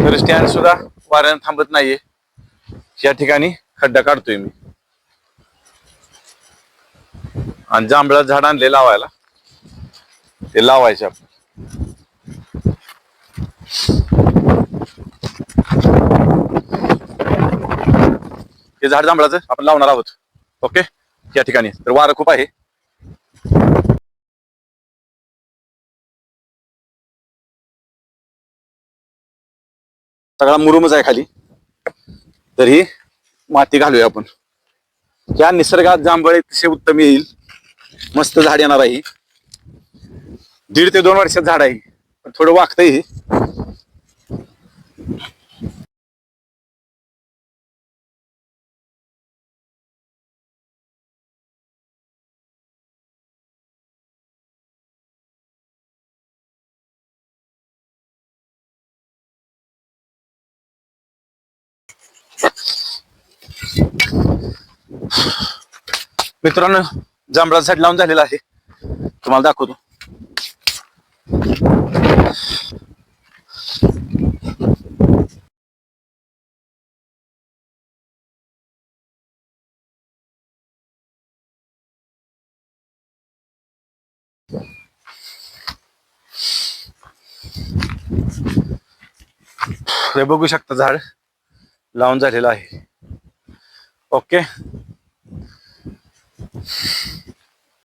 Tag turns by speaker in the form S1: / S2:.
S1: तर स्टँड सुद्धा वाऱ्यानं थांबत नाहीये. या ठिकाणी खड्डा काढतोय मी आणि जांभळाचं झाड आणले लावायला, ते लावायचे आपण. हे झाड जांभळाचं आपण लावणार आहोत. ओके, या ठिकाणी तर वारं खूप आहे. सगळा मुरुमच आहे खाली, तर ही माती घालूया आपण. या निसर्गात जांभळे तसे उत्तम येईल. मस्त झाड येणार आहे. 1.5 ते 2 वर्षात झाड आहे. थोडं वागतंय हे. मित्रांनो, जांभळाचा झाड लावून झालेला आहे, तुम्हाला दाखवतो. हे बघू शकता, झाड लावून झालेलं आहे. ओके.